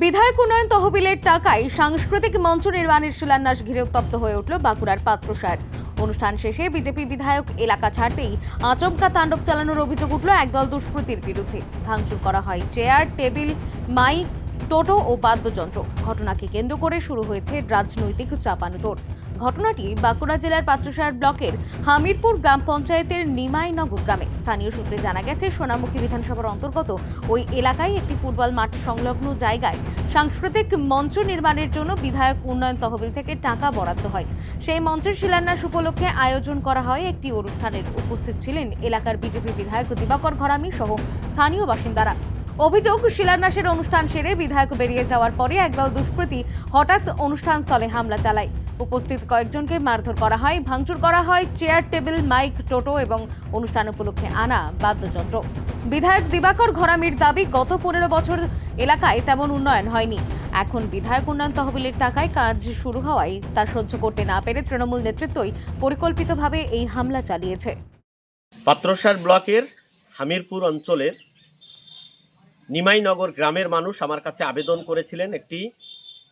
বিধায়ক উন্নয়ন তহবিলের টাকায় সাংস্কৃতিক মঞ্চ নির্মাণের শিলান্যাস ঘিরে উত্তপ্ত হয়ে উঠল বাঁকুড়ার পাত্রসার। অনুষ্ঠান শেষে বিজেপি বিধায়ক এলাকা ছাড়তেই আচমকা তাণ্ডব চালানোর অভিযোগ উঠল একদল দুষ্কৃতীর বিরুদ্ধে। ভাঙচুর করা হয় চেয়ার, টেবিল, মাইক, টোটো ও বাদ্যযন্ত্র। ঘটনাকে কেন্দ্র করে শুরু হয়েছে রাজনৈতিক চাপানুতোড়। ঘটনাটি বাঁকুড়া জেলার পাত্রসার ব্লকের হামিরপুর গ্রাম পঞ্চায়েতের নিমাইনগর গ্রামে। স্থানীয় সূত্রে জানা গেছে, সোনামুখী বিধানসভার অন্তর্গত ওই এলাকায় একটি ফুটবল মাঠ সংলগ্ন জায়গায় সাংস্কৃতিক মঞ্চ নির্মাণের জন্য বিধায়ক উন্নয়ন তহবিল থেকে টাকা বরাদ্দ হয়। সেই মঞ্চের শিলান্যাস উপলক্ষে আয়োজন করা হয় একটি অনুষ্ঠানের। উপস্থিত ছিলেন এলাকার বিজেপি বিধায়ক দিবাকর ঘরামি সহ স্থানীয় বাসিন্দারা। অভিযোগ, শিলান্যাসের অনুষ্ঠান সেরে বিধায়ক বেরিয়ে যাওয়ার পরে একদল দুষ্কৃতী হঠাৎ অনুষ্ঠানস্থলে হামলা চালায়। উপস্থিত কয়েকজনকে মারধর করা হয়, ভাঙচুর করা হয় চেয়ার, টেবিল, মাইক, টোটো এবং অনুষ্ঠান উপলক্ষে আনা বাদ্যযন্ত্র। বিধায়ক দিবাকর ঘরামির দাবি, গত 15 বছর এলাকায় তেমন উন্নয়ন হয়নি। এখন বিধায়ক উন্নয়ন তহবিলের টাকায় কাজ শুরু হওয়ায় তা সহ্য করতে না পেরে তৃণমূল নেতৃত্বই পরিকল্পিতভাবে এই হামলা চালিয়েছে। পাত্রসার ব্লকের হামিরপুর অঞ্চলের নিমাইনগর গ্রামের মানুষ আমার কাছে আবেদন করেছিলেন।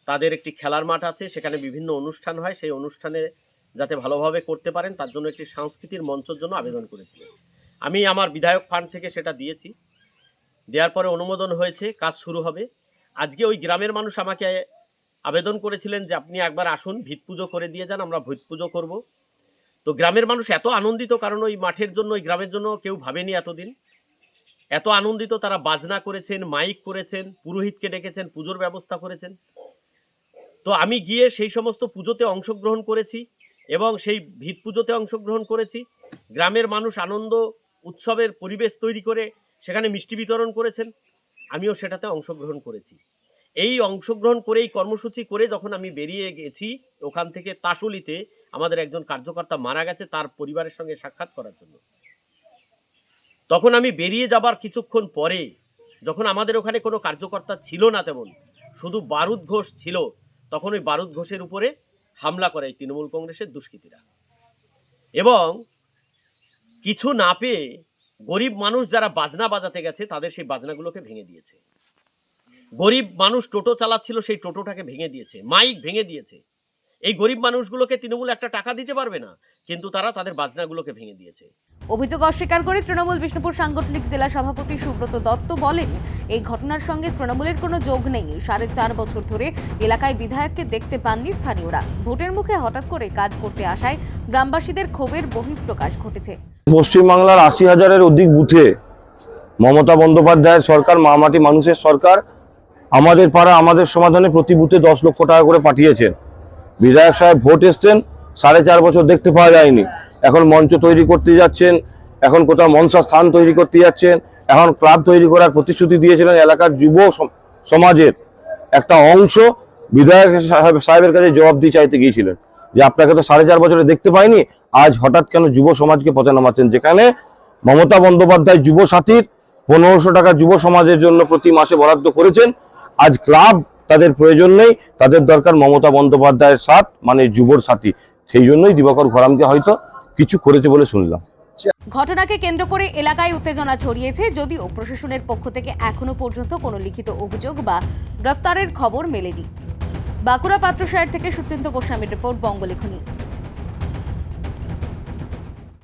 তাদের একটি খেলার মাঠ আছে, সেখানে বিভিন্ন অনুষ্ঠান হয়, সেই অনুষ্ঠানে যাতে ভালোভাবে করতে পারেন তার জন্য একটি সাংস্কৃতিক মঞ্চের জন্য আবেদন করেছিলেন। আমি আমার বিধায়ক ফান্ড থেকে সেটা দিয়েছি। দেওয়ার পরে অনুমোদন হয়েছে, কাজ শুরু হবে। আজকে ওই গ্রামের মানুষ আমাকে আবেদন করেছিলেন যে আপনি একবার আসুন, ভিত পুজো করে দিয়ে যান, আমরা ভিত পুজো করব। তো গ্রামের মানুষ এত আনন্দিত, কারণ ওই মাঠের জন্য, ওই গ্রামের জন্য কেউ ভাবেনি এতদিন। এত আনন্দিত, তারা বাজনা করেছেন, মাইক করেছেন, পুরোহিতকে ডেকেছেন, পুজোর ব্যবস্থা করেছেন। তো আমি গিয়ে সেই সমস্ত পুজোতে অংশগ্রহণ করেছি এবং সেই ভিত পুজোতে অংশগ্রহণ করেছি। গ্রামের মানুষ আনন্দ উৎসবের পরিবেশ তৈরি করে সেখানে মিষ্টি বিতরণ করেছেন, আমিও সেটাতে অংশগ্রহণ করেছি। এই অংশগ্রহণ করেই কর্মসূচি করে যখন আমি বেরিয়ে গেছি ওখান থেকে, তাসুলিতে আমাদের একজন কার্যকর্তা মারা গেছে, তার পরিবারের সঙ্গে সাক্ষাৎ করার জন্য। তখন আমি বেরিয়ে যাবার কিছুক্ষণ পরে, যখন আমাদের ওখানে কোনো কার্যকর্তা ছিল না তেমন, শুধু বারুদ ঘোষ ছিল, তখন ওই বারুদ ঘোষের উপরে হামলা করে তৃণমূল কংগ্রেসের দুষ্কৃতীরা। এবং কিছু না পেয়ে গরিব মানুষ যারা বাজনা বাজাতে গেছে তাদের সেই বাজনাগুলোকে ভেঙে দিয়েছে। গরিব মানুষ টোটো চালাচ্ছিল, সেই টোটোটাকে ভেঙে দিয়েছে, মাইক ভেঙে দিয়েছে। এই গরিব মানুষগুলোকে তৃণমূল একটা টাকা দিতে পারবে না, কিন্তু তারা তাদের বাজনাগুলোকে ভেঙে দিয়েছে। অভিযোগ অস্বীকার করে তৃণমূল বিষ্ণুপুর সাংগঠনিক জেলা সভাপতি সুব্রত দত্ত বলেন, এই ঘটনার সঙ্গে তৃণমূলের কোনো যোগ নেই। 4.5 বছর ধরে এলাকায় বিধায়ককে দেখতে পাননি স্থানীয়রা। ভোটের মুখে হঠাৎ করে কাজ করতে আসায় গ্রামবাসীদের ক্ষোভের বহিঃপ্রকাশ ঘটেছে। পশ্চিমবাংলার 80,000-এর অধিক বুথে মমতা বন্দ্যোপাধ্যায়ের সরকার, মামাটি মানুষের সরকার, আমাদের পাড়া আমাদের সমাধানে প্রতি বুথে 10 লক্ষ টাকা করে পাঠিয়েছেন। বিধায়ক সাহেব ভোট এসছেন, 4.5 বছর দেখতে পাওয়া যায়নি। এখন মঞ্চ তৈরি করতে যাচ্ছেন, এখন কোথাও মনসা স্থান তৈরি করতে যাচ্ছেন, এখন ক্লাব তৈরি করার প্রতিশ্রুতি দিয়েছিলেন। এলাকার যুব সমাজের একটা অংশ বিধায়ক সাহেবের কাছে জবাবদিহি চাইতে গিয়েছিলেন যে আপনাকে তো 4.5 বছরে দেখতে পাইনি, আজ হঠাৎ কেন যুব সমাজকে পথে নামাচ্ছেন। যেখানে মমতা বন্দ্যোপাধ্যায় যুব সাথীর 1500 টাকা যুব সমাজের জন্য প্রতি মাসে বরাদ্দ করেছেন, আজ ক্লাব তাদের প্রয়োজন নেই, তাদের দরকার মমতা বন্দ্যোপাধ্যায়ের সাথ, মানে যুবর সাথী। সেই জন্যই দিবাকর ঘরামকে হয়তো কিছু করেছে বলে শুনলাম। ঘটনাকে কেন্দ্র করে এলাকায় উত্তেজনা ছড়িয়েছে, যদিও প্রশাসনের পক্ষ থেকে এখনো পর্যন্ত কোনো লিখিত অভিযোগ বা গ্রেফতারের খবর মেলেনি। বাঁকুড়া পাত্রসার থেকে সুচিন্ত গোস্বামীর রিপোর্ট, বঙ্গলেখনী।